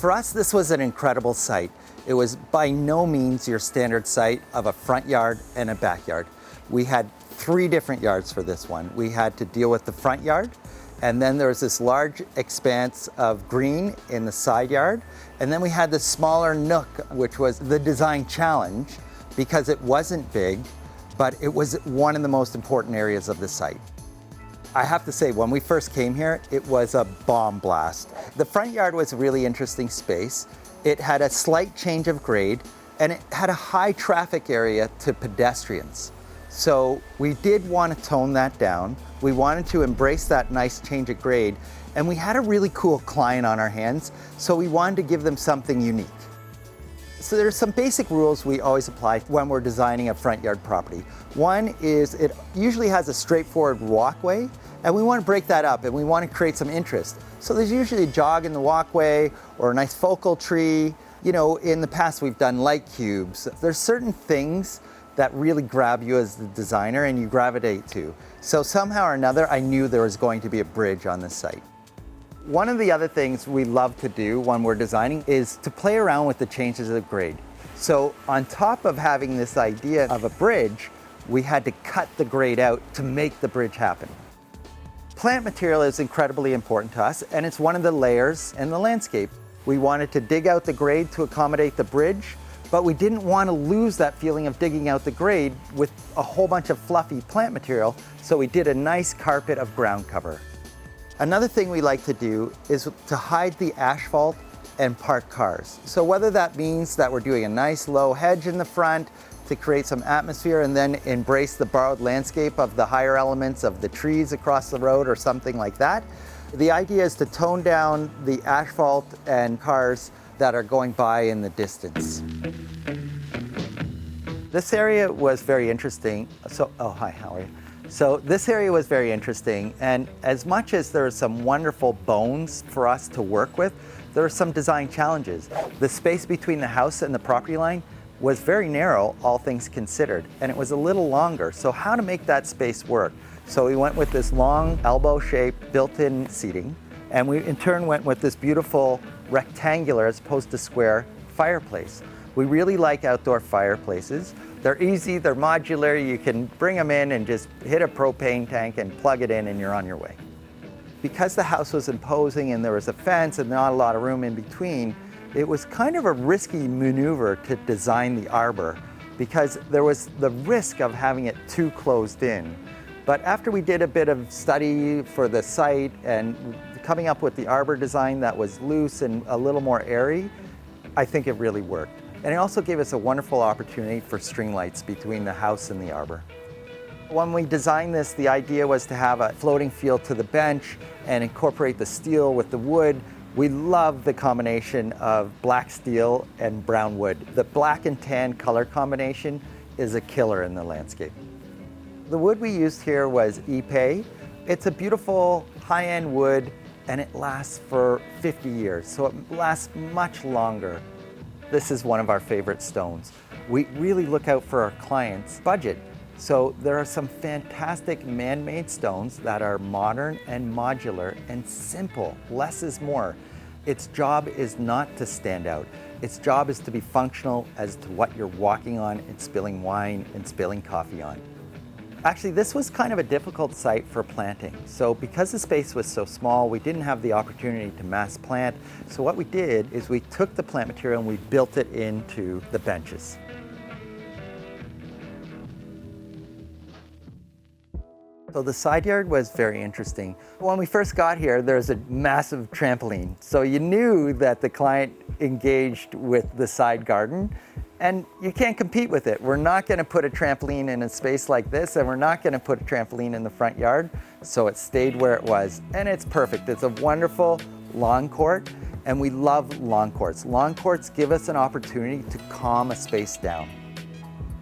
For us, this was an incredible site. It was by no means your standard site of a front yard and a backyard. We had 3 different yards for this one. We had to deal with the front yard, and then there was this large expanse of green in the side yard, and then we had this smaller nook, which was the design challenge because it wasn't big, but it was one of the most important areas of the site. I have to say, when we first came here, it was a bomb blast. The front yard was a really interesting space. It had a slight change of grade, and it had a high traffic area to pedestrians. So we did want to tone that down. We wanted to embrace that nice change of grade, and we had a really cool client on our hands, so we wanted to give them something unique. So there's some basic rules we always apply when we're designing a front yard property. One is it usually has a straightforward walkway, and we want to break that up and we want to create some interest. So there's usually a jog in the walkway or a nice focal tree. You know, in the past we've done light cubes. There's certain things that really grab you as the designer and you gravitate to. So somehow or another, I knew there was going to be a bridge on this site. One of the other things we love to do when we're designing is to play around with the changes of grade. So on top of having this idea of a bridge, we had to cut the grade out to make the bridge happen. Plant material is incredibly important to us, and it's one of the layers in the landscape. We wanted to dig out the grade to accommodate the bridge, but we didn't want to lose that feeling of digging out the grade with a whole bunch of fluffy plant material, so we did a nice carpet of ground cover. Another thing we like to do is to hide the asphalt and park cars. So whether that means that we're doing a nice low hedge in the front to create some atmosphere and then embrace the borrowed landscape of the higher elements of the trees across the road or something like that, the idea is to tone down the asphalt and cars that are going by in the distance. This area was very interesting. Hi, how are you? So this area was very interesting, and as much as there are some wonderful bones for us to work with, there are some design challenges. The space between the house and the property line was very narrow, all things considered, and it was a little longer. So how to make that space work? So we went with this long elbow-shaped built-in seating, and we in turn went with this beautiful rectangular as opposed to square fireplace. We really like outdoor fireplaces. They're easy, they're modular, you can bring them in and just hit a propane tank and plug it in and you're on your way. Because the house was imposing and there was a fence and not a lot of room in between, it was kind of a risky maneuver to design the arbor because there was the risk of having it too closed in. But after we did a bit of study for the site and coming up with the arbor design that was loose and a little more airy, I think it really worked. And it also gave us a wonderful opportunity for string lights between the house and the arbor. When we designed this, the idea was to have a floating feel to the bench and incorporate the steel with the wood. We love the combination of black steel and brown wood. The black and tan color combination is a killer in the landscape. The wood we used here was ipe. It's a beautiful high-end wood and it lasts for 50 years, so it lasts much longer. This is one of our favorite stones. We really look out for our clients' budget. So there are some fantastic man-made stones that are modern and modular and simple. Less is more. Its job is not to stand out. Its job is to be functional as to what you're walking on and spilling wine and spilling coffee on. Actually, this was kind of a difficult site for planting. So because the space was so small, we didn't have the opportunity to mass plant. So what we did is we took the plant material and we built it into the benches. So the side yard was very interesting. When we first got here, there's a massive trampoline. So you knew that the client engaged with the side garden, and you can't compete with it. We're not gonna put a trampoline in a space like this, and we're not gonna put a trampoline in the front yard. So it stayed where it was, and it's perfect. It's a wonderful lawn court, and we love lawn courts. Lawn courts give us an opportunity to calm a space down.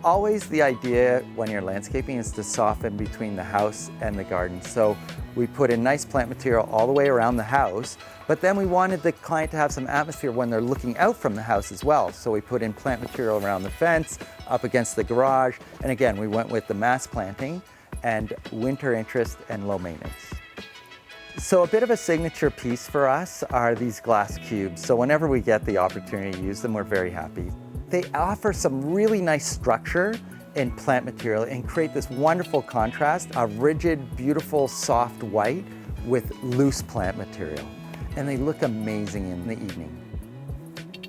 Always the idea when you're landscaping is to soften between the house and the garden. So we put in nice plant material all the way around the house, but then we wanted the client to have some atmosphere when they're looking out from the house as well. So we put in plant material around the fence, up against the garage, and again, we went with the mass planting and winter interest and low maintenance. So a bit of a signature piece for us are these glass cubes. So whenever we get the opportunity to use them, we're very happy. They offer some really nice structure and plant material and create this wonderful contrast, a rigid, beautiful, soft white with loose plant material. And they look amazing in the evening.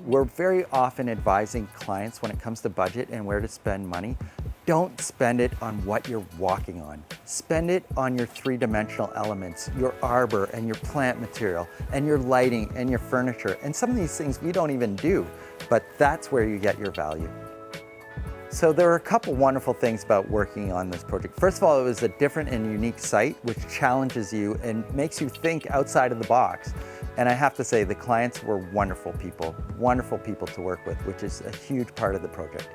We're very often advising clients when it comes to budget and where to spend money. Don't spend it on what you're walking on. Spend it on your three-dimensional elements, your arbor and your plant material and your lighting and your furniture. And some of these things we don't even do, but that's where you get your value. So there are a couple wonderful things about working on this project. First of all, it was a different and unique site, which challenges you and makes you think outside of the box. And I have to say, the clients were wonderful people to work with, which is a huge part of the project.